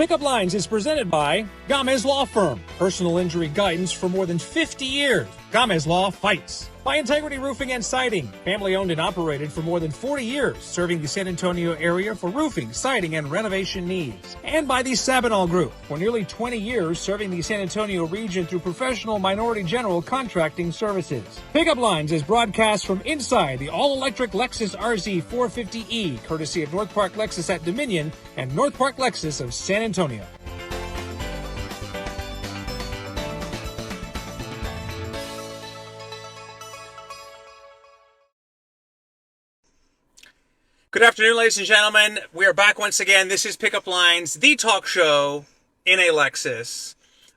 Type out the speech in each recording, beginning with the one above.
Pickup Lines is presented by Gamez Law Firm. Personal injury guidance for more than 50 years. Gamez Law fights. By Integrity Roofing and Siding. Family owned and operated for more than 40 years, serving the San Antonio area for roofing, siding, and renovation needs. And by the Sabinal Group. For nearly 20 years, serving the San Antonio region through professional minority general contracting services. Pickup Lines is broadcast from inside the all-electric Lexus RZ450e, courtesy of North Park Lexus at Dominion and North Park Lexus of San Antonio. Good afternoon, ladies and gentlemen. We are back once again. This is Pickup Lines, the talk show in a Lexus.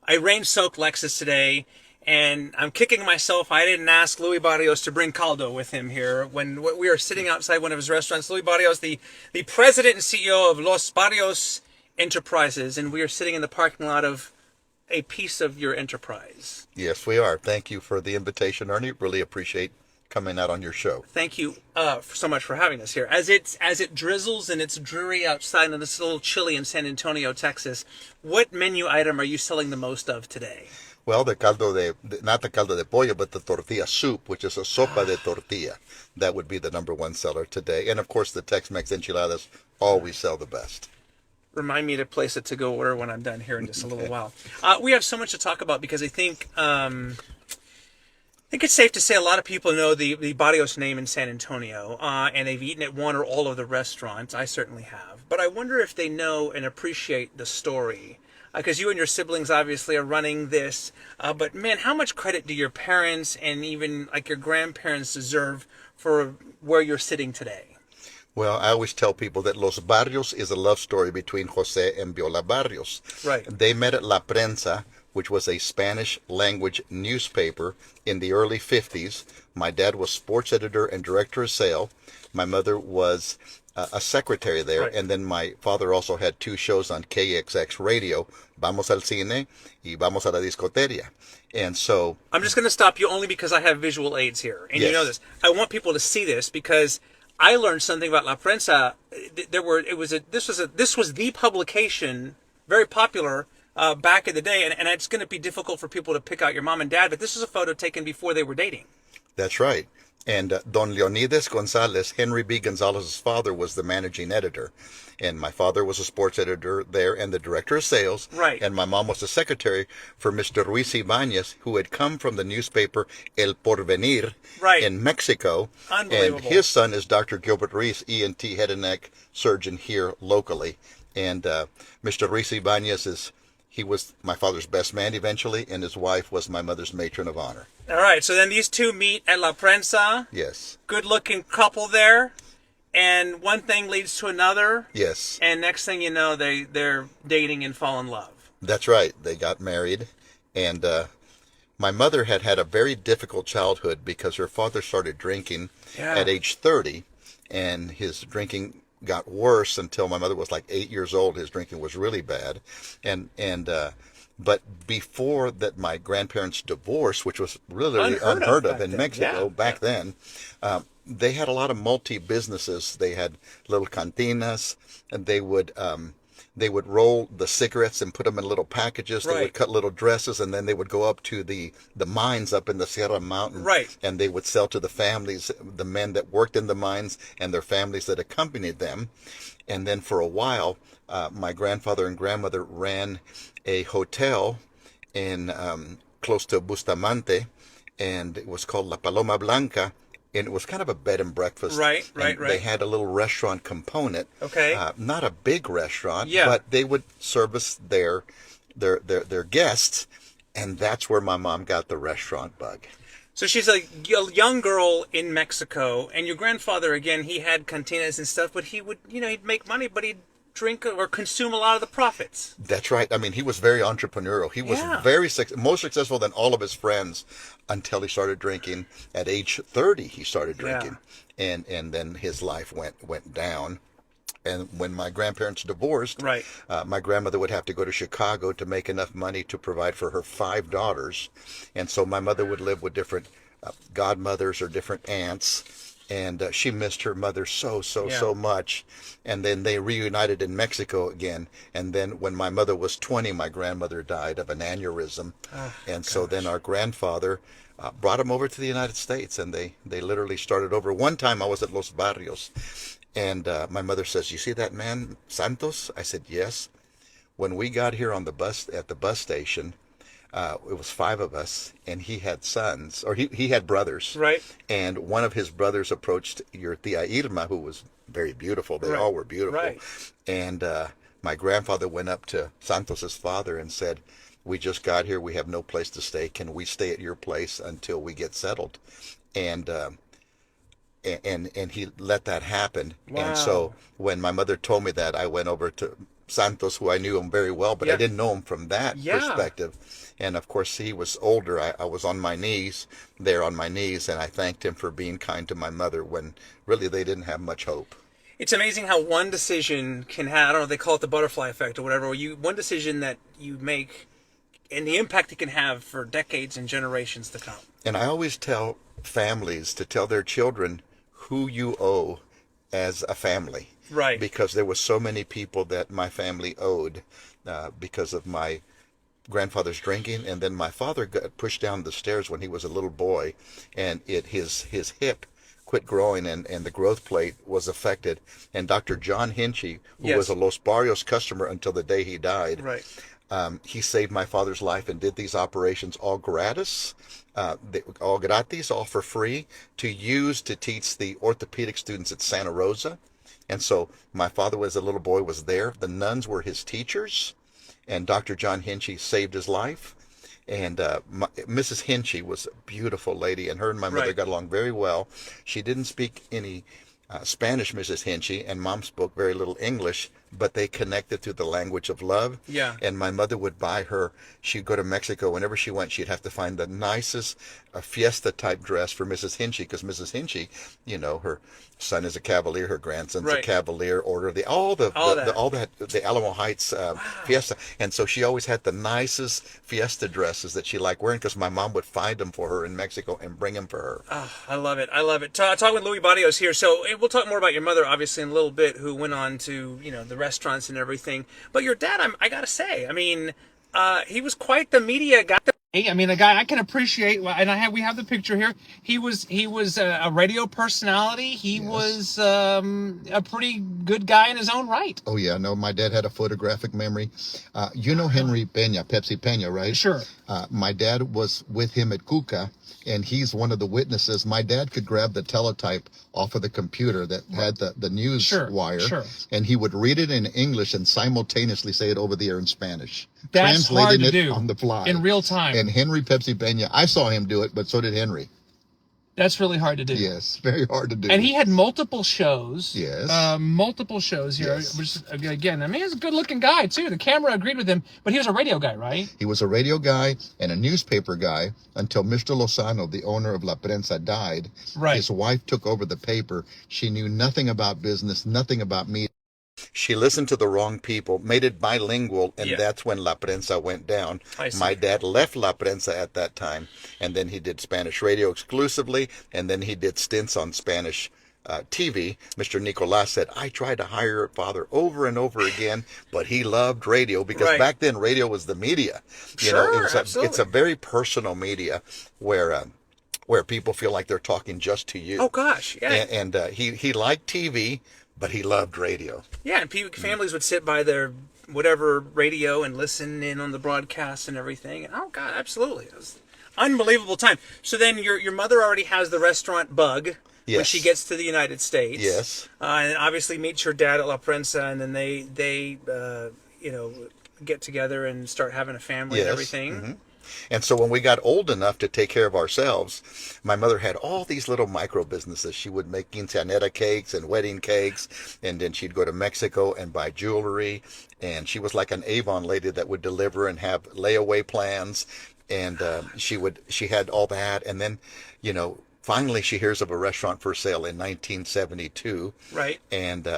I rain-soaked Lexus today, and I'm kicking myself. I didn't ask Louis Barrios to bring caldo with him here. When we are sitting outside one of his restaurants, Louis Barrios, the president and CEO of Louis Barrios Enterprises, and we are sitting in the parking lot of a piece of your enterprise. Yes, we are. Thank you for the invitation, Ernie. Really appreciate coming out on your show. Thank you so much for having us here. As it drizzles and it's dreary outside and it's a little chilly in San Antonio, Texas, what menu item are you selling the most of today? Well, not the caldo de pollo, but the tortilla soup, which is a sopa de tortilla. That would be the number one seller today. And of course, the Tex-Mex enchiladas always sell the best. Remind me to place a to-go order when I'm done here in just a little while. We have so much to talk about because I think it's safe to say a lot of people know the Barrios name in San Antonio, and they've eaten at one or all of the restaurants. I certainly have. But I wonder if they know and appreciate the story. Because you and your siblings obviously are running this. But man, how much credit do your parents and even like your grandparents deserve for where you're sitting today? Well, I always tell people that Los Barrios is a love story between Jose and Viola Barrios. Right. They met at La Prensa, which was a Spanish-language newspaper in the early 50s. My dad was sports editor and director of sale. My mother was a secretary there. Right. And then my father also had two shows on KXX radio, Vamos al Cine y Vamos a la Discoteria. And so I'm just going to stop you only because I have visual aids here. And yes. You know this. I want people to see this because I learned something about La Prensa. This was the publication, very popular back in the day, and it's going to be difficult for people to pick out your mom and dad, but this is a photo taken before they were dating. That's right. And Don Leonidas Gonzalez, Henry B. Gonzalez's father, was the managing editor. And my father was a sports editor there and the director of sales. Right. And my mom was the secretary for Mr. Ruiz Ibanez, who had come from the newspaper El Porvenir in Mexico. Unbelievable. And his son is Dr. Gilbert Ruiz, ENT head and neck surgeon here locally. And Mr. Ruiz Ibanez he was my father's best man eventually, and his wife was my mother's matron of honor. All right, so then these two meet at La Prensa. Yes. Good-looking couple there, and one thing leads to another. Yes. And next thing you know, they're dating and fall in love. That's right. They got married, and my mother had a very difficult childhood because her father started drinking at age 30, and his drinking got worse until my mother was like 8 years old. His drinking was really bad, but before that, my grandparents' divorce, which was really unheard of in Mexico back then, they had a lot of multi-businesses. They had little cantinas, and they would roll the cigarettes and put them in little packages. Right. They would cut little dresses, and then they would go up to the mines up in the Sierra Mountain. Right. And they would sell to the families, the men that worked in the mines and their families that accompanied them. And then for a while, my grandfather and grandmother ran a hotel in close to Bustamante, and it was called La Paloma Blanca. And it was kind of a bed and breakfast. Right. They had a little restaurant component. Okay. Not a big restaurant, but they would service their guests, and that's where my mom got the restaurant bug. So she's a young girl in Mexico, and your grandfather, again, he had cantinas and stuff, but he would, he'd make money, but he'd drink or consume a lot of the profits. That's right. I mean, he was very entrepreneurial. He was more successful than all of his friends until he started drinking. At age 30, he started drinking, and then his life went down. And when my grandparents divorced, my grandmother would have to go to Chicago to make enough money to provide for her 5 daughters, and so my mother would live with different godmothers or different aunts. and she missed her mother so Yeah. so much. And then they reunited in Mexico again. And then when my mother was 20, my grandmother died of an aneurysm. Oh, And so then gosh. our grandfather brought him over to the United States, and they literally started over. One time I was at Los Barrios, and my mother says, "You see that man Santos?" I said, "Yes." When we got here on the bus at the bus station, it was five of us, and he had sons, or he had brothers. Right. And one of his brothers approached your tia Irma, who was very beautiful. They Right. all were beautiful. Right. And my grandfather went up to Santos's father and said, "We just got here. We have no place to stay. Can we stay at your place until we get settled?" And and he let that happen. Wow. And so when my mother told me that, I went over to Santos, who I knew him very well, but I Yeah. didn't know him from that Yeah. perspective. And of course, he was older. I was on my knees, there on my knees, and I thanked him for being kind to my mother when really they didn't have much hope. It's amazing how one decision can have, I don't know, they call it the butterfly effect or whatever, where one decision that you make and the impact it can have for decades and generations to come. And I always tell families to tell their children who you owe as a family. Right. Because there were so many people that my family owed because of my grandfather's drinking. And then my father got pushed down the stairs when he was a little boy, and his hip quit growing, and the growth plate was affected. And Dr. John Hinchy, who Yes. was a Los Barrios customer until the day he died, Right. he saved my father's life and did these operations all gratis, all gratis, all for free, to use to teach the orthopedic students at Santa Rosa. And so my father, as a little boy, was there. The nuns were his teachers, and Dr. John Hinchy saved his life. And Mrs. Hinchy was a beautiful lady, and her and my mother Right. got along very well. She didn't speak any Spanish, Mrs. Hinchy, and Mom spoke very little English, but they connected through the language of love. Yeah. And my mother would buy her, she'd go to Mexico. Whenever she went, she'd have to find the nicest fiesta-type dress for Mrs. Hinchy, because Mrs. Hinchy, her son is a Cavalier, her grandson's a Right. Cavalier, order of the Alamo Heights fiesta. And so she always had the nicest fiesta dresses that she liked wearing, because my mom would find them for her in Mexico and bring them for her. Oh, I love it. I love it. Talking with Louis Barrios here. So we'll talk more about your mother, obviously, in a little bit, who went on to, the restaurants and everything. But your dad, I got to say, he was quite the media guy. I mean, a guy I can appreciate, and we have the picture here. He was a radio personality. He was a pretty good guy in his own right. Oh, yeah. No, my dad had a photographic memory. You know Henry Peña, Pepsi Peña, right? Sure. My dad was with him at Cuca, and he's one of the witnesses. My dad could grab the teletype off of the computer that had the news wire, and he would read it in English and simultaneously say it over the air in Spanish. That's hard to do on the fly. in real time. And Henry Pepsi Peña, I saw him do it, but so did Henry. That's really hard to do. Yes, very hard to do. And he had multiple shows. Yes. Multiple shows here. Yes. Which, again, he was a good-looking guy, too. The camera agreed with him, but he was a radio guy, right? He was a radio guy and a newspaper guy until Mr. Lozano, the owner of La Prensa, died. Right. His wife took over the paper. She knew nothing about business, nothing about media. She listened to the wrong people, made it bilingual, and that's when La Prensa went down. I see. My dad left La Prensa at that time, and then he did Spanish radio exclusively, and then he did stints on Spanish TV. Mr. Nicolas said, I tried to hire your father over and over again, but he loved radio, because back then radio was the media. Absolutely. It's a very personal media where people feel like they're talking just to you. Oh, gosh, yeah. And he liked TV, but he loved radio. Yeah, and families would sit by their whatever radio and listen in on the broadcasts and everything. And, oh, God, absolutely. It was an unbelievable time. So then your mother already has the restaurant bug when she gets to the United States. Yes. And obviously meets your dad at La Prensa, and then they get together and start having a family and everything. Mm-hmm. And so when we got old enough to take care of ourselves, my mother had all these little micro businesses. She would make quinceañera cakes and wedding cakes, and then she'd go to Mexico and buy jewelry. And she was like an Avon lady that would deliver and have layaway plans. And she had all that. And then, finally she hears of a restaurant for sale in 1972. Right. And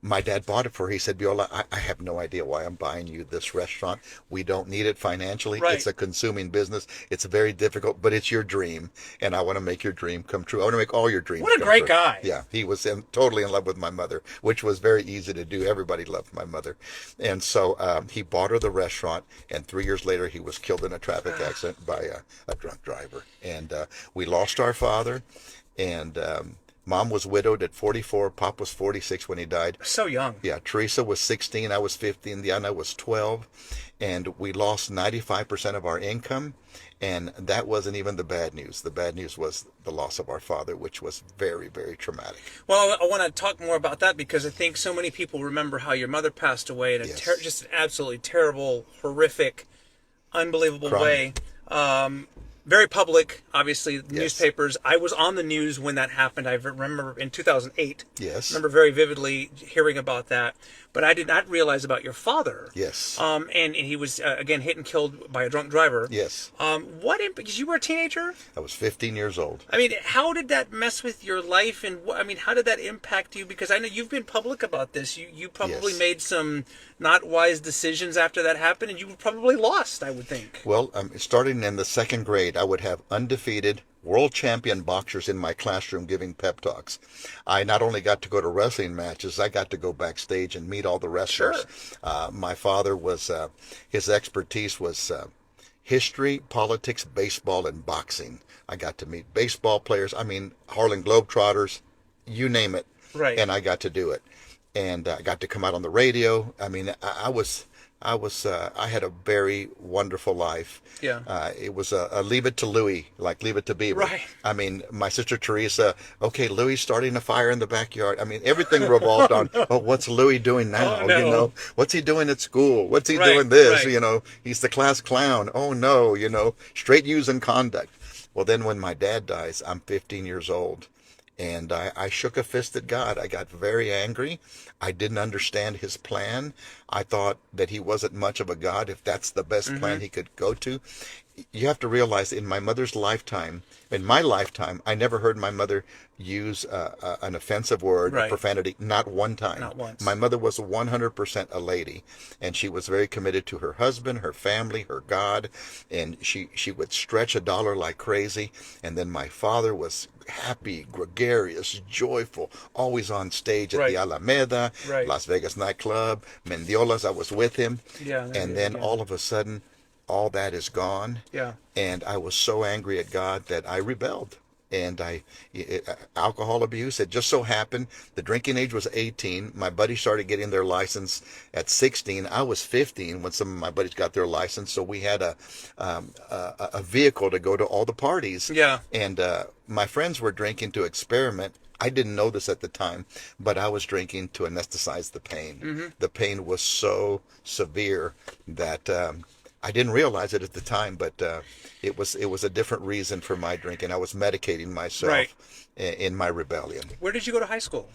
my dad bought it for her. He said, Viola, I have no idea why I'm buying you this restaurant. We don't need it financially. Right. It's a consuming business. It's very difficult, but it's your dream, and I want to make your dream come true. I want to make all your dreams come true. What a great guy. Yeah, he was totally in love with my mother, which was very easy to do. Everybody loved my mother. And so he bought her the restaurant, and 3 years later, he was killed in a traffic accident by a drunk driver. And we lost our father, and Mom was widowed at 44. Pop was 46 when he died. So young. Yeah, Teresa was 16. I was 15. Diana was 12. And we lost 95% of our income. And that wasn't even the bad news. The bad news was the loss of our father, which was very, very traumatic. Well, I want to talk more about that because I think so many people remember how your mother passed away in a Yes. just an absolutely terrible, horrific, unbelievable way. Very public, obviously, newspapers. I was on the news when that happened. I remember in 2008. Yes. I remember very vividly hearing about that. But I did not realize about your father. Yes. And he was, again, hit and killed by a drunk driver. Yes. Because you were a teenager? I was 15 years old. I mean, how did that mess with your life? And how did that impact you? Because I know you've been public about this. You probably Yes. made some not wise decisions after that happened, and you were probably lost, I would think. Well, starting in the second grade, I would have undefeated world champion boxers in my classroom giving pep talks. I not only got to go to wrestling matches, I got to go backstage and meet all the wrestlers. Sure. My father was, his expertise was history, politics, baseball, and boxing. I got to meet baseball players. I mean, Harlem Globetrotters, you name it. Right. And I got to do it. And I got to come out on the radio. I mean, I had a very wonderful life. Yeah. It was a leave it to Louis, like leave it to Beaver. Right. I mean, my sister Teresa, okay, Louis starting a fire in the backyard. I mean, everything revolved on, oh, what's Louis doing now? Oh, no. You know, what's he doing at school? What's he Right, doing this? right. You know, he's the class clown. Oh, no, you know, straight use and conduct. Well, then when my dad dies, I'm 15 years old. And I shook a fist at God. I got very angry. I didn't understand his plan. I thought that he wasn't much of a God if that's the best plan he could go to. You have to realize in my mother's lifetime, in my lifetime, I never heard my mother use an offensive word, Right. profanity, not one time. Not once. My mother was 100% a lady, and she was very committed to her husband, her family, her God, and she would stretch a dollar like crazy. And then my father was happy, gregarious, joyful, always on stage at Right. the Alameda, Right. Las Vegas nightclub, Mendiolas. I was with him. Yeah. And then all of a sudden, all that is gone. Yeah. And I was so angry at God that I rebelled. And alcohol abuse, it just so happened, the drinking age was 18. My buddies started getting their license at 16. I was 15 when some of my buddies got their license. So we had a vehicle to go to all the parties. Yeah. And my friends were drinking to experiment. I didn't know this at the time, but I was drinking to anesthetize the pain. The pain was so severe that I didn't realize it at the time, but it was a different reason for my drinking. I was medicating myself Right. in my rebellion. Where did you go to high school?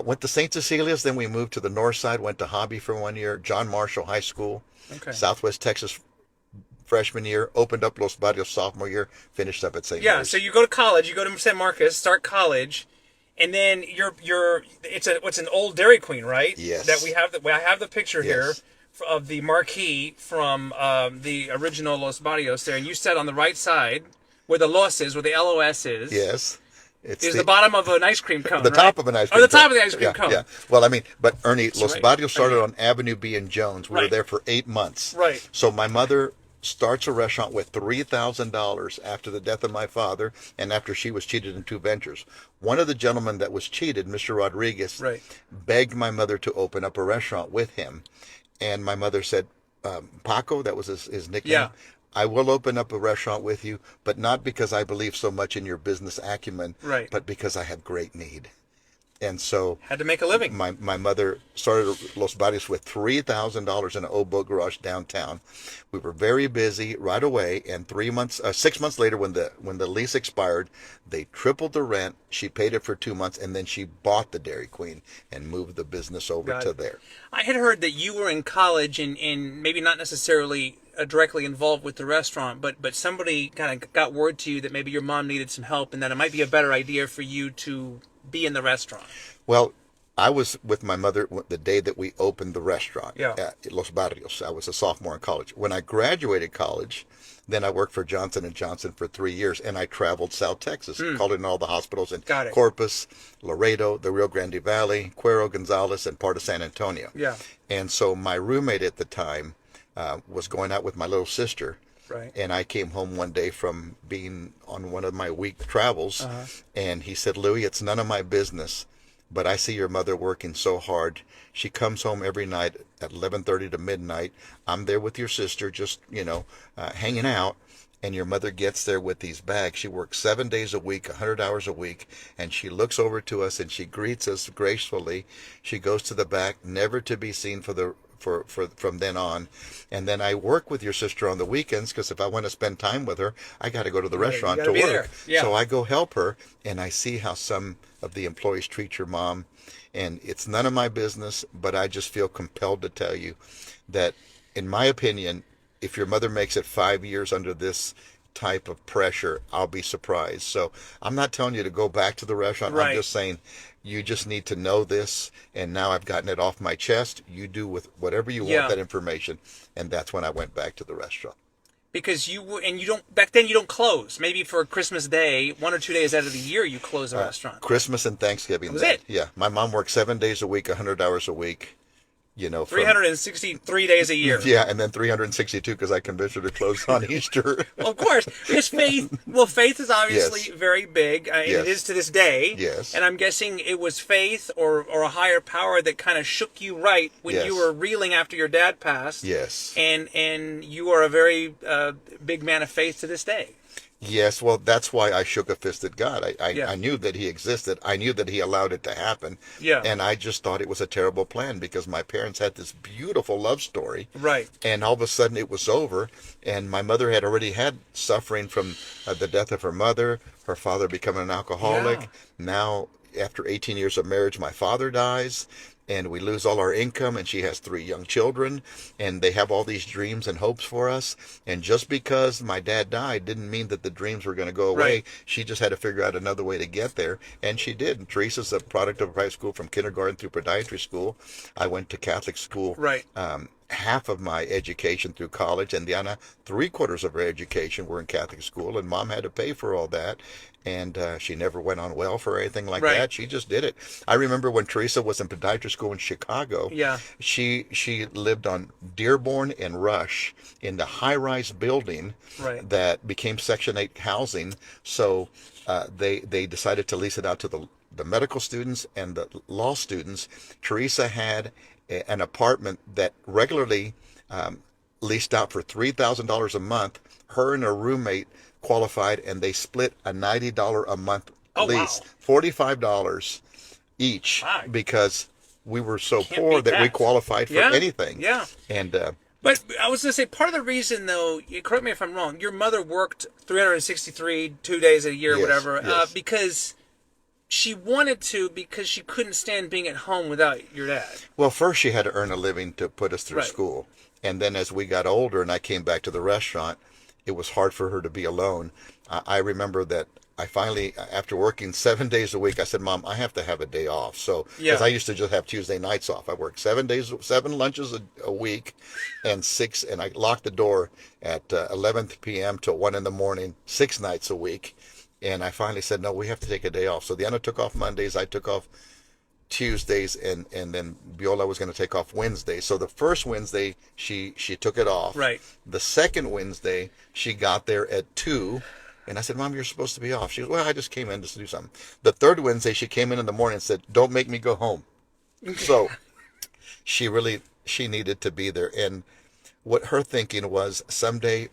Went to St. Cecilia's, then we moved to the north side, went to Hobby for 1 year, John Marshall High School, Okay. Southwest Texas freshman year, opened up Los Barrios sophomore year, finished up at St. Yeah. Mary's. So you go to college. You go to San Marcos, start college, and then it's an old Dairy Queen, right? Yes. That we have. I have the picture here Yes. of the marquee from the original Los Barrios there, and you sat on the right side where the Los is, where the LOS is. Yes. It's Is the bottom of an ice cream cone, the right? top of an ice cream Or the cone. top of the ice cream Yeah, cone. Yeah. Well, I mean, but Ernie, Los right. Barrios started on Avenue B in Jones. We were Right. there for 8 months. Right. So my mother starts a restaurant with $3,000 after the death of my father and after she was cheated in 2 ventures. One of the gentlemen that was cheated, Mr. Rodriguez, Right. begged my mother to open up a restaurant with him. And my mother said, Paco, that was his nickname. Yeah. I will open up a restaurant with you, but not because I believe so much in your business acumen, Right. but because I have great need. And so Had to make a living. my mother started Los Barrios with $3,000 in an old boat garage downtown. We were very busy right away, and 6 months later, when the lease expired, they tripled the rent. She paid it for 2 months, and then she bought the Dairy Queen and moved the business over Got to it. there. I had heard that you were in college and maybe not necessarily directly involved with the restaurant, but somebody kind of got word to you that maybe your mom needed some help and that it might be a better idea for you to be in the restaurant. Well, I was with my mother the day that we opened the restaurant at Los Barrios. I was a sophomore in college. When I graduated college, then I worked for Johnson & Johnson for 3 years, and I traveled South Texas, called in all the hospitals in Corpus, Laredo, the Rio Grande Valley, Cuero, Gonzales, and part of San Antonio. Yeah. And so my roommate at the time was going out with my little sister. Right. And I came home one day from being on one of my week travels, and he said, Louis, it's none of my business, but I see your mother working so hard. She comes home every night at 11:30 to midnight. I'm there with your sister, just, hanging out. And your mother gets there with these bags. She works 7 days a week, 100 hours a week. And she looks over to us and she greets us gracefully. She goes to the back, never to be seen from then on. And then I work with your sister on the weekends, because if I want to spend time with her, I got to go to the restaurant to work. Yeah. So I go help her, and I see how some of the employees treat your mom. And it's none of my business, but I just feel compelled to tell you that, in my opinion, if your mother makes it 5 years under this type of pressure, I'll be surprised. So I'm not telling you to go back to the restaurant. Right. I'm just saying you just need to know this, and now I've gotten it off my chest. You do with whatever you want that information. And that's when I went back to the restaurant. Because back then you don't close. Maybe for Christmas Day, 1 or 2 days out of the year, you close the restaurant. Christmas and Thanksgiving. That was it. Yeah. My mom worked 7 days a week, 100 hours a week. 363 days a year. Yeah, and then 362 because I convinced her to close on Easter. Well, of course. Because faith is obviously very big. And it is to this day. Yes. And I'm guessing it was faith or a higher power that kind of shook you right when you were reeling after your dad passed. Yes. And you are a very big man of faith to this day. Yes, well, that's why I shook a fist at God. I knew that he existed. I knew that he allowed it to happen. Yeah. And I just thought it was a terrible plan, because my parents had this beautiful love story. Right. And all of a sudden it was over. And my mother had already had suffering from the death of her mother, her father becoming an alcoholic. Yeah. Now, after 18 years of marriage, my father dies. And we lose all our income, and she has 3 young children, and they have all these dreams and hopes for us. And just because my dad died didn't mean that the dreams were going to go away. Right. She just had to figure out another way to get there, and she did. And Teresa's a product of high school, from kindergarten through podiatry school. I went to Catholic school. Right. Half of my education through college, and the other 3/4 of her education were in Catholic school, and Mom had to pay for all that. And she never went on welfare or anything like that. She just did it. I remember when Teresa was in podiatry school in Chicago. Yeah. She lived on Dearborn and Rush in the high-rise building that became Section 8 housing. So they decided to lease it out to the medical students and the law students. Teresa had an apartment that regularly leased out for $3,000 a month. Her and her roommate qualified, and they split a $90 a month lease. Wow. $45 each. Wow. Because we were so poor that we qualified for anything. Yeah. And but I was going to say, part of the reason, though, correct me if I'm wrong, your mother worked 363 2 days a year, whatever, because she wanted to, because she couldn't stand being at home without your dad. Well, first she had to earn a living to put us through school. And then as we got older and I came back to the restaurant, it was hard for her to be alone. I remember that I finally, after working 7 days a week, I said, Mom, I have to have a day off. So, because I used to just have Tuesday nights off. I worked 7 lunches a week, and I locked the door at 11 p.m. till 1 in the morning, 6 nights a week. And I finally said, no, we have to take a day off. So Diana took off Mondays, I took off Tuesdays, and then Viola was going to take off Wednesday. So the first Wednesday she took it off. Right. The second Wednesday she got there at 2, and I said, Mom, you're supposed to be off. She goes, well, I just came in to do something. The third Wednesday she came in the morning and said, don't make me go home. So she needed to be there. And what her thinking was, someday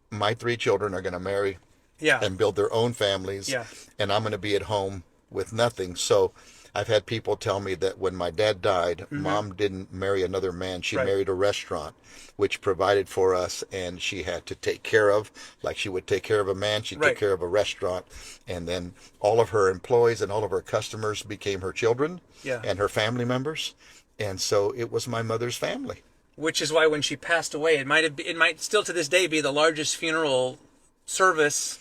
my 3 children are going to marry and build their own families, and I'm going to be at home with nothing. So I've had people tell me that when my dad died, Mom didn't marry another man. She married a restaurant, which provided for us, and she had to take care of, like she would take care of a man, she took care of a restaurant. And then all of her employees and all of her customers became her children and her family members. And so it was my mother's family. Which is why when she passed away, it might still to this day be the largest funeral service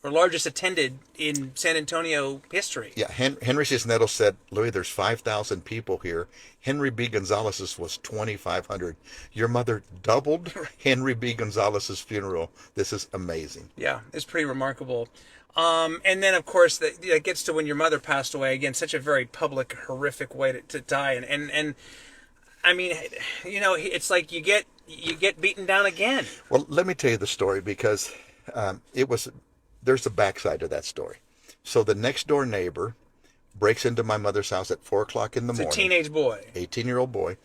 or largest attended in San Antonio history. Yeah, Henry Cisneros said, Louis, there's 5,000 people here. Henry B. Gonzalez's was 2,500. Your mother doubled Henry B. Gonzalez's funeral. This is amazing. Yeah, it's pretty remarkable. And then, of course, that gets to when your mother passed away. Again, such a very public, horrific way to die. And I mean, it's like you get beaten down again. Well, let me tell you the story because there's a backside to that story. So the next door neighbor breaks into my mother's house at 4 o'clock in the morning. It's a teenage boy. 18-year-old boy.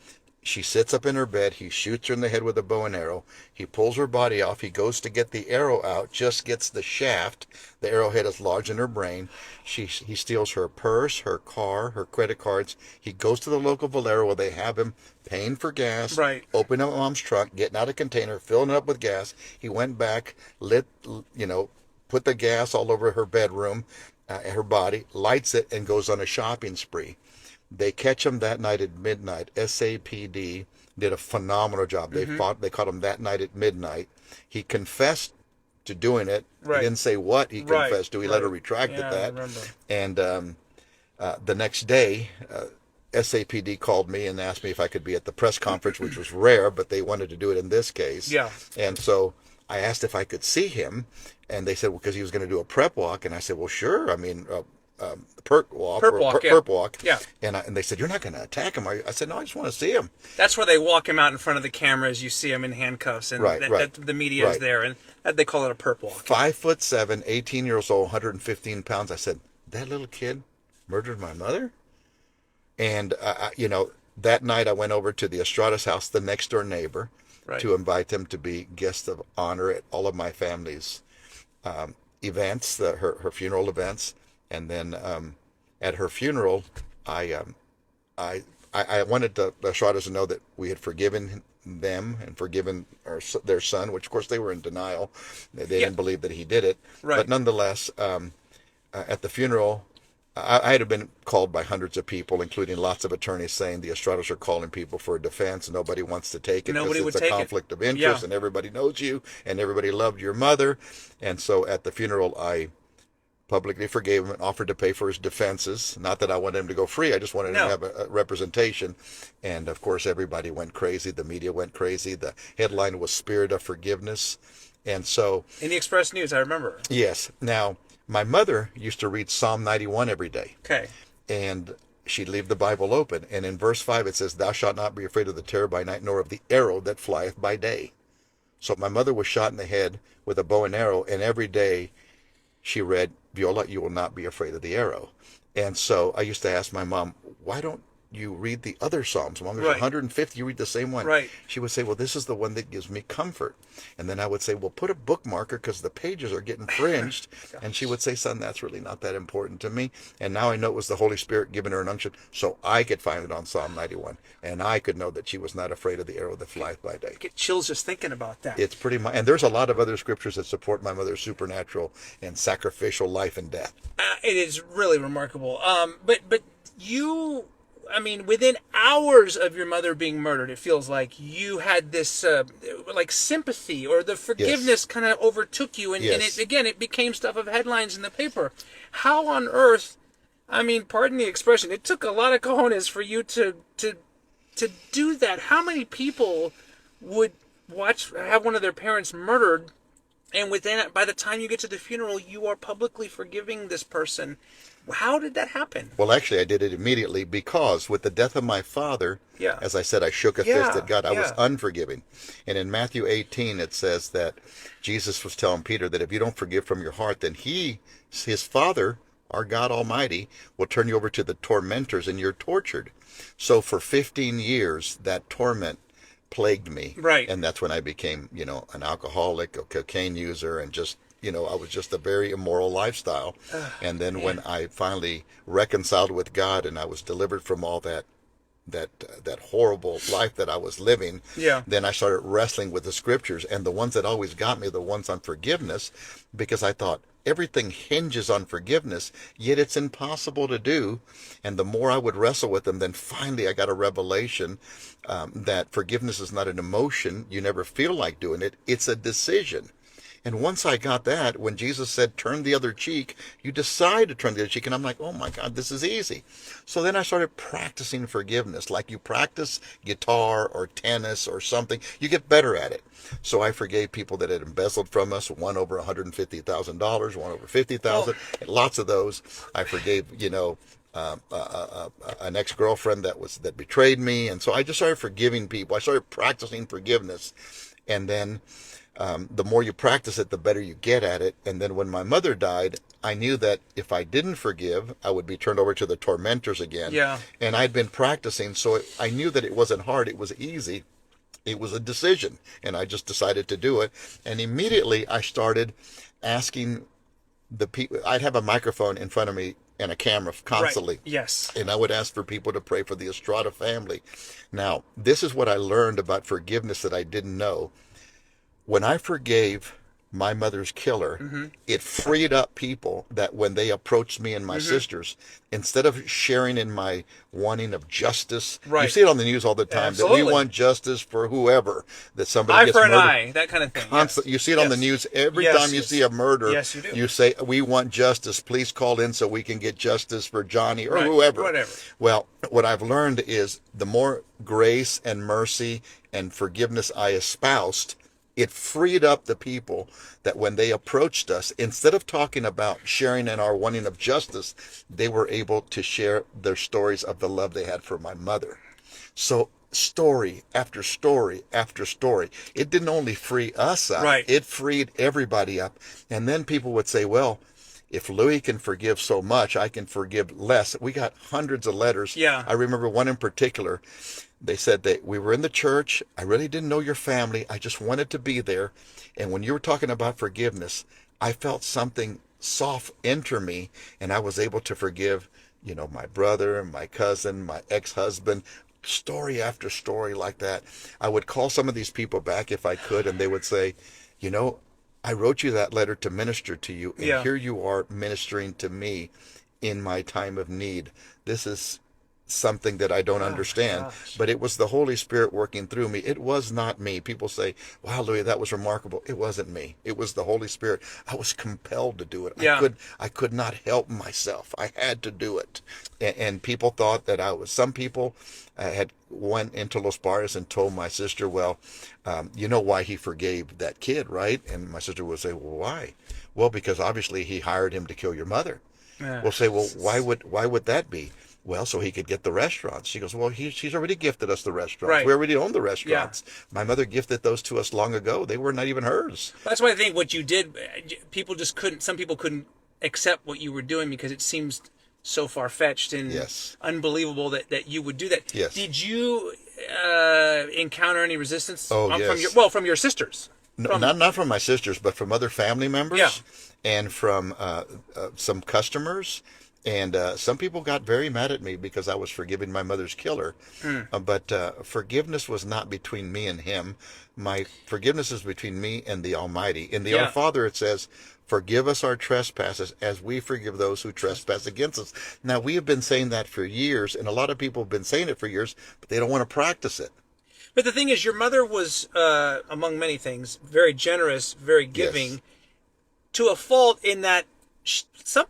She sits up in her bed. He shoots her in the head with a bow and arrow. He pulls her body off. He goes to get the arrow out, just gets the shaft. The arrowhead is lodged in her brain. He steals her purse, her car, her credit cards. He goes to the local Valero where they have him paying for gas, right, opening up mom's trunk, getting out a container, filling it up with gas. He went back, put the gas all over her bedroom, her body, lights it, and goes on a shopping spree. They catch him that night at midnight. SAPD did a phenomenal job. They caught him that night at midnight. He confessed to doing it. Right. He didn't say what he confessed to. He later retracted that. I remember. And the next day, SAPD called me and asked me if I could be at the press conference, which was rare, but they wanted to do it in this case. Yeah. And so I asked if I could see him, and they said, well, because he was going to do a prep walk. And I said, well, sure. I mean, perp walk. Yeah. And they said, you're not going to attack him, are you? I said, no, I just want to see him. That's where they walk him out in front of the cameras. You see him in handcuffs, and the media is there, and they call it a perp walk. 5'7", 18 years old, 115 pounds. I said, that little kid murdered my mother? And, that night I went over to the Estrada's house, the next door neighbor, to invite them to be guests of honor at all of my family's events, her funeral events. And then at her funeral, I wanted the Estradas to know that we had forgiven them and forgiven their son, which of course they were in denial. They didn't believe that he did it. Right. But nonetheless, at the funeral, I had been called by hundreds of people, including lots of attorneys, saying the Estradas are calling people for a defense. Nobody wants to take it because it's a conflict of interest, and everybody knows you, and everybody loved your mother. And so at the funeral, I publicly forgave him and offered to pay for his defenses. Not that I wanted him to go free. I just wanted him to have a representation. And, of course, everybody went crazy. The media went crazy. The headline was Spirit of Forgiveness. And so... in the Express News, I remember. Yes. Now, my mother used to read Psalm 91 every day. Okay. And she'd leave the Bible open. And in verse 5 it says, thou shalt not be afraid of the terror by night, nor of the arrow that flieth by day. So my mother was shot in the head with a bow and arrow, and every day she read, Viola, you will not be afraid of the arrow. And so I used to ask my mom, why don't you read the other Psalms? Mom, there's 150, you read the same one. Right. She would say, well, this is the one that gives me comfort. And then I would say, well, put a bookmarker because the pages are getting fringed. And she would say, son, that's really not that important to me. And now I know it was the Holy Spirit giving her an unction, so I could find it on Psalm 91. And I could know that she was not afraid of the arrow that flieth by day. I get chills just thinking about that. It's pretty much, and there's a lot of other scriptures that support my mother's supernatural and sacrificial life and death. It is really remarkable. But you... I mean, within hours of your mother being murdered, it feels like you had this, like, sympathy, or the forgiveness kind of overtook you, and it became stuff of headlines in the paper. How on earth, I mean, pardon the expression, it took a lot of cojones for you to do that. How many people would have one of their parents murdered, and by the time you get to the funeral, you are publicly forgiving this person? How did that happen? Well, actually, I did it immediately because with the death of my father, as I said, I shook a fist at God. I was unforgiving. And in Matthew 18, it says that Jesus was telling Peter that if you don't forgive from your heart, then his Father, our God Almighty, will turn you over to the tormentors and you're tortured. So for 15 years, that torment plagued me. Right. And that's when I became, an alcoholic, a cocaine user, and just... I was just a very immoral lifestyle. And then when I finally reconciled with God and I was delivered from all that horrible life that I was living, then I started wrestling with the scriptures. And the ones that always got me, the ones on forgiveness, because I thought everything hinges on forgiveness, yet it's impossible to do. And the more I would wrestle with them, then finally I got a revelation that forgiveness is not an emotion. You never feel like doing it. It's a decision. And once I got that, when Jesus said, turn the other cheek, you decide to turn the other cheek. And I'm like, oh my God, this is easy. So then I started practicing forgiveness. Like you practice guitar or tennis or something, you get better at it. So I forgave people that had embezzled from us, one over $150,000, one over $50,000, lots of those. I forgave, an ex-girlfriend that betrayed me. And so I just started forgiving people. I started practicing forgiveness. And then the more you practice it, the better you get at it. And then when my mother died, I knew that if I didn't forgive, I would be turned over to the tormentors again. Yeah. And I'd been practicing, so I knew that it wasn't hard. It was easy. It was a decision, and I just decided to do it. And immediately I started asking the people. I'd have a microphone in front of me and a camera constantly. Right. Yes. And I would ask for people to pray for the Estrada family. Now, this is what I learned about forgiveness that I didn't know. When I forgave my mother's killer, it freed up people that when they approached me and my sisters, instead of sharing in my wanting of justice, you see it on the news all the time, that we want justice for whoever, that somebody gets murdered. Eye for an eye, that kind of thing. Constant, you see it on the news every time you see a murder. Yes, you do. You say, we want justice. Please call in so we can get justice for Johnny or whoever. Whatever. Well, what I've learned is the more grace and mercy and forgiveness I espoused, it freed up the people that when they approached us, instead of talking about sharing in our wanting of justice, they were able to share their stories of the love they had for my mother. So story after story after story. It didn't only free us up, it freed everybody up. And then people would say, well, if Louis can forgive so much, I can forgive less. We got hundreds of letters. Yeah. I remember one in particular. They said that we were in the church. I really didn't know your family. I just wanted to be there. And when you were talking about forgiveness, I felt something soft enter me, and I was able to forgive, my brother, my cousin, my ex-husband, story after story like that. I would call some of these people back if I could, and they would say, I wrote you that letter to minister to you, and here you are ministering to me in my time of need. This is something that I don't understand, but it was the Holy Spirit working through me. It was not me. People say, wow, Louis, that was remarkable. It wasn't me. It was the Holy Spirit. I was compelled to do it. I could not help myself. I had to do it. And people thought that some people had went into Louis Barrios and told my sister, well, you know why he forgave that kid, right? And my sister would say, well, why? Well, because obviously he hired him to kill your mother. We'll say, well, why would that be? Well, so he could get the restaurants. She goes, well, she's already gifted us the restaurants. We already own the restaurants. My mother gifted those to us long ago. They were not even hers. That's why I think what you did, some people couldn't accept what you were doing because it seems so far-fetched and unbelievable that you would do that. Yes. Did you encounter any resistance from your sisters? No, not from my sisters, but from other family members and from some customers. And some people got very mad at me because I was forgiving my mother's killer. But forgiveness was not between me and him. My forgiveness is between me and the Almighty. In the Our Father, it says, forgive us our trespasses as we forgive those who trespass against us. Now, we have been saying that for years, and a lot of people have been saying it for years, but they don't want to practice it. But the thing is, your mother was, among many things, very generous, very giving, to a fault in that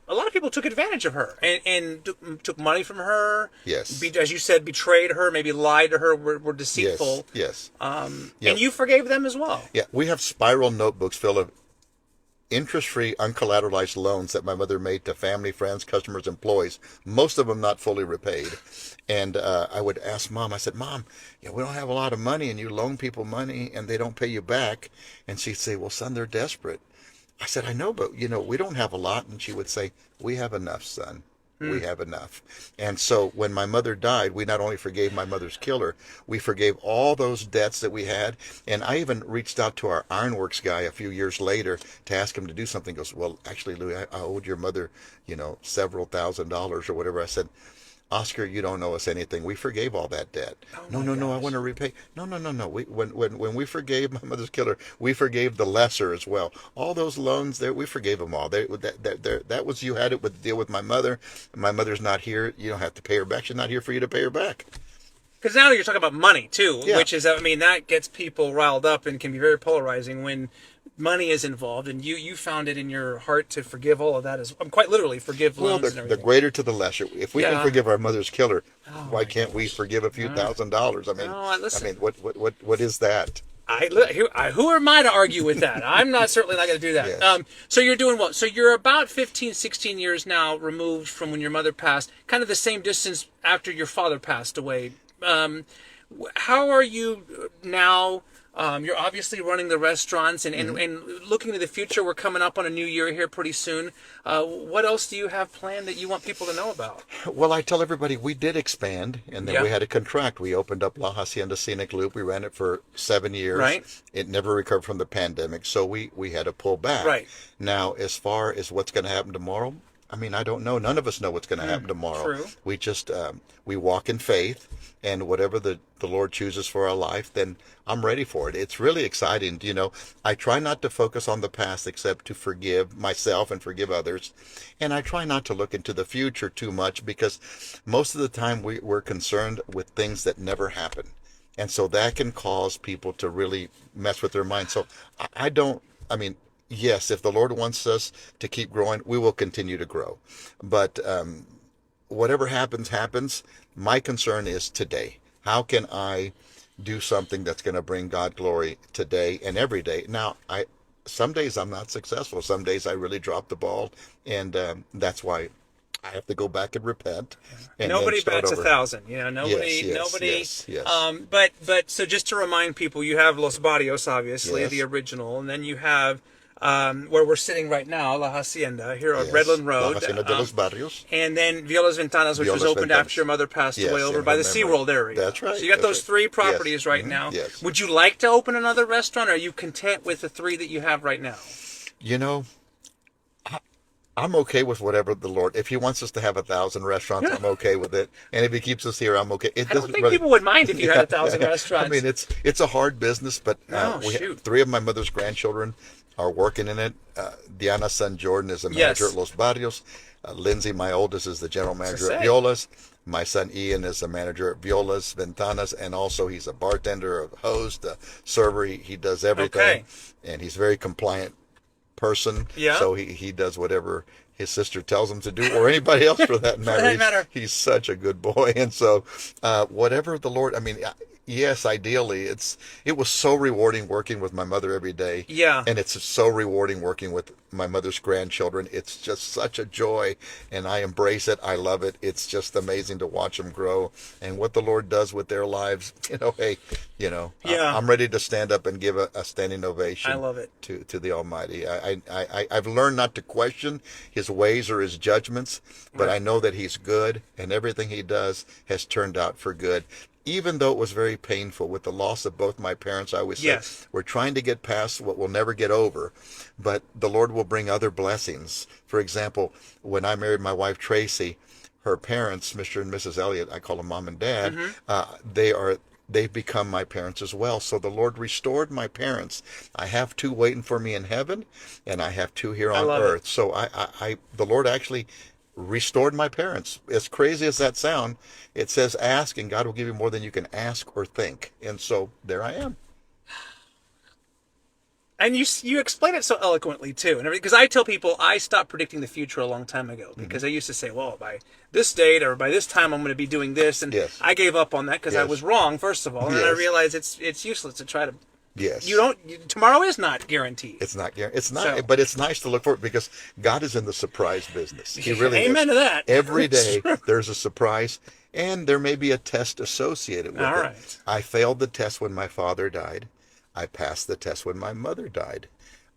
a lot of people took advantage of her and took money from her. Yes. As you said, betrayed her, maybe lied to her, were deceitful. Yes. And you forgave them as well. Yeah. We have spiral notebooks full of interest-free, uncollateralized loans that my mother made to family, friends, customers, employees, most of them not fully repaid. And I would ask Mom, I said, Mom, we don't have a lot of money, and you loan people money, and they don't pay you back. And she'd say, well, son, they're desperate. I said, I know, but, we don't have a lot. And she would say, we have enough, son. We have enough. And so when my mother died, we not only forgave my mother's killer, we forgave all those debts that we had. And I even reached out to our ironworks guy a few years later to ask him to do something. He goes, well, actually, Louis, I owed your mother, several $1,000s or whatever. I said, Oscar, you don't owe us anything. We forgave all that debt. No, I want to repay. No. When we forgave my mother's killer, we forgave the lesser as well. All those loans there, we forgave them all. That was, you had it with the deal with my mother. My mother's not here. You don't have to pay her back. She's not here for you to pay her back. Because now you're talking about money too, which is, that gets people riled up and can be very polarizing when money is involved, and you found it in your heart to forgive all of that quite literally forgive Well, loans and the everything. greater to the lesser. If we can forgive our mother's killer, why my can't we forgive a few $1,000s? I mean, listen. what is that? Who am I to argue with that? I'm not certainly not going to do that. Yes. So you're doing well. So you're about 15, 16 years now removed from when your mother passed, kind of the same distance after your father passed away. How are you now? You're obviously running the restaurants and looking to the future. We're coming up on a new year here pretty soon. What else do you have planned that you want people to know about? Well, I tell everybody we did expand, and then we had to contract. We opened up La Hacienda Scenic Loop. We ran it for 7 years. Right. It never recovered from the pandemic, so we had to pull back. Right. Now, as far as what's going to happen tomorrow, I mean, I don't know. None of us know what's going to happen tomorrow. True. We just we walk in faith, and whatever the Lord chooses for our life, then I'm ready for it. It's really exciting. You know, I try not to focus on the past except to forgive myself and forgive others. And I try not to look into the future too much because most of the time we're concerned with things that never happen. And so that can cause people to really mess with their mind. So I mean, yes, if the Lord wants us to keep growing, we will continue to grow. But whatever happens. My concern is today. How can I do something that's going to bring God glory today and every day? Now, some days I'm not successful. Some days I really drop the ball, and that's why I have to go back and repent. And nobody bats over. 1,000. You know, nobody. Yes. But so just to remind people, you have Los Barrios, obviously, Yes. the original, and then you have where we're sitting right now, La Hacienda, here on Redland Road. La Hacienda de los Barrios. And then Viola's Ventanas, which was opened after your mother passed away over by the SeaWorld area. That's right. So you got those three properties right now. Yes. Would you like to open another restaurant, or are you content with the three that you have right now? You know, I'm okay with whatever the Lord. If He wants us to have 1,000 restaurants, I'm okay with it. And if He keeps us here, I'm okay. I don't think people would mind if you had 1,000 restaurants. I mean, it's a hard business, but shoot. 3 of my mother's grandchildren are working in it. Diana's son Jordan is a manager at Los Barrios. Lindsay, my oldest, is the general manager at Viola's. My son Ian is a manager at Viola's Ventanas, and also he's a bartender, a host, a server. He does everything, and he's a very compliant person. Yeah. So he does whatever his sister tells him to do, or anybody else for that matter. He's such a good boy, and so whatever the Lord. I mean, yes, ideally, it was so rewarding working with my mother every day. Yeah. And it's so rewarding working with my mother's grandchildren. It's just such a joy, and I embrace it. I love it. It's just amazing to watch them grow and what the Lord does with their lives. I'm ready to stand up and give a standing ovation. I love it. To the Almighty. I've learned not to question His ways or His judgments, but I know that He's good, and everything He does has turned out for good. Even though it was very painful with the loss of both my parents, I always say, we're trying to get past what we'll never get over, but the Lord will bring other blessings. For example, when I married my wife, Tracy, her parents, Mr. and Mrs. Elliott, I call them Mom and Dad, they've become my parents as well. So the Lord restored my parents. I have 2 waiting for me in heaven, and I have 2 here on earth. So the Lord actually restored my parents. As crazy as that sound, it says ask and God will give you more than you can ask or think. And so there I am. And you explain it so eloquently too, and because I tell people I stopped predicting the future a long time ago because I used to say, well, by this date or by this time I'm going to be doing this, and I gave up on that because I was wrong, first of all, and I realized it's useless to try to. Yes. Tomorrow is not guaranteed. It's not guaranteed. It's not, but it's nice to look forward because God is in the surprise business. He really is. Amen to that. Every day there's a surprise, and there may be a test associated with it. All right. I failed the test when my father died. I passed the test when my mother died.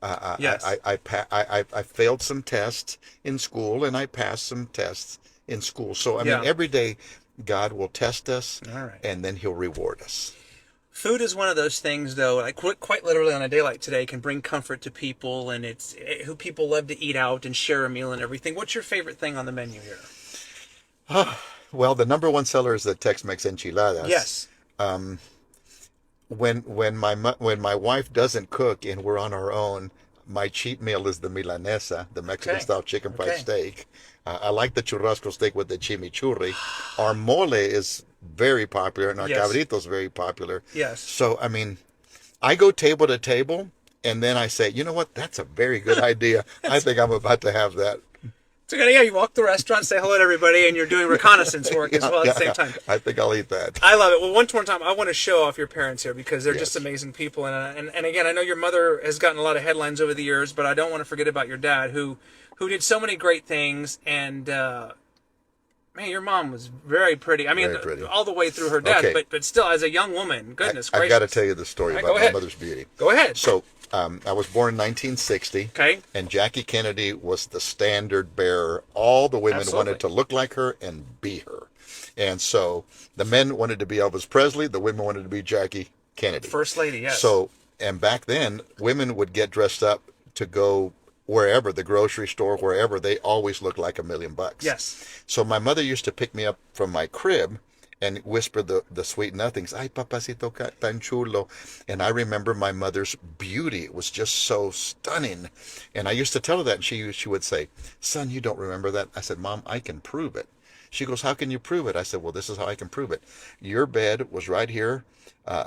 I failed some tests in school, and I passed some tests in school. So, I mean, every day God will test us, and then He'll reward us. Food is one of those things, though, like quite literally on a day like today, can bring comfort to people, and it's who people love to eat out and share a meal and everything. What's your favorite thing on the menu here? Well, the number one seller is the Tex-Mex enchiladas. Yes. When my wife doesn't cook and we're on our own, my cheat meal is the milanesa, the Mexican-style chicken fried steak. I like the churrasco steak with the chimichurri. Our mole is very popular, and our cabrito is very popular. Yes. So, I mean, I go table to table, And then I say, you know what? That's a very good idea. I think I'm about to have that. It's okay. Yeah, you walk the restaurant, say hello to everybody, and you're doing reconnaissance work as well at the same time. I think I'll eat that. I love it. Well, one more time, I want to show off your parents here because they're Yes. just amazing people. And again, I know your mother has gotten a lot of headlines over the years, but I don't want to forget about your dad who did so many great things. And man, your mom was very pretty. I mean, Very pretty. all the way through her death, Okay. but still, as a young woman, goodness I've gracious. got to tell you the story All right, about go my ahead. mother's beauty. Go ahead. So I was born in 1960. Okay. And Jackie Kennedy was the standard bearer. All the women Absolutely. wanted to look like her and be her. And so the men wanted to be Elvis Presley. The women wanted to be Jackie Kennedy. First lady, yes. So, and back then, women would get dressed up to go wherever, the grocery store, wherever. They always looked like $1,000,000. Yes. So my mother used to pick me up from my crib and whisper the sweet nothings. Ay, papacito tan chulo. And I remember my mother's beauty. It was just so stunning. And I used to tell her that, and she would say, son, you don't remember that? I said, Mom, I can prove it. She goes, how can you prove it? I said, well, this is how I can prove it. Your bed was right here.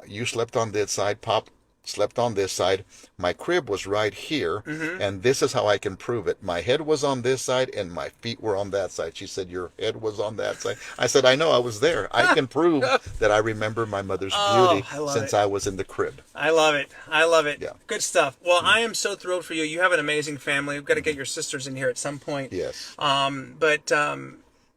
You slept on this side. Pop slept on this side. My crib was right here, and this is how I can prove it. My head was on this side, and my feet were on that side. She said, your head was on that side. I said, I know, I was there. I can prove that I remember my mother's beauty since I was in the crib. I love it. I love it. Yeah. Good stuff. Well, I am so thrilled for you. You have an amazing family. We've got to get your sisters in here at some point. Yes.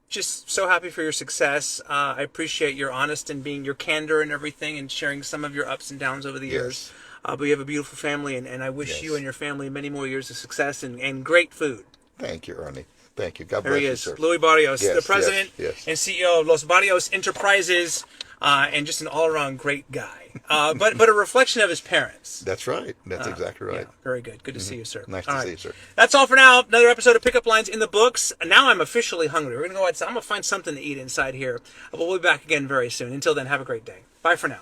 Just so happy for your success. I appreciate your honest and your candor and everything and sharing some of your ups and downs over the years. But you have a beautiful family, and I wish you and your family many more years of success and great food. Thank you, Ernie. Thank you. God There bless he you, is, sir. Louis Barrios, Yes, the president yes. and CEO of Los Barrios Enterprises, and just an all-around great guy. But a reflection of his parents. That's right. That's exactly right. Yeah, very good. Good to see you, sir. Nice All to right. see you, sir. That's all for now. Another episode of Pickup Lines in the books. Now I'm officially hungry. We're going to go outside. I'm going to find something to eat inside here. But we'll be back again very soon. Until then, have a great day. Bye for now.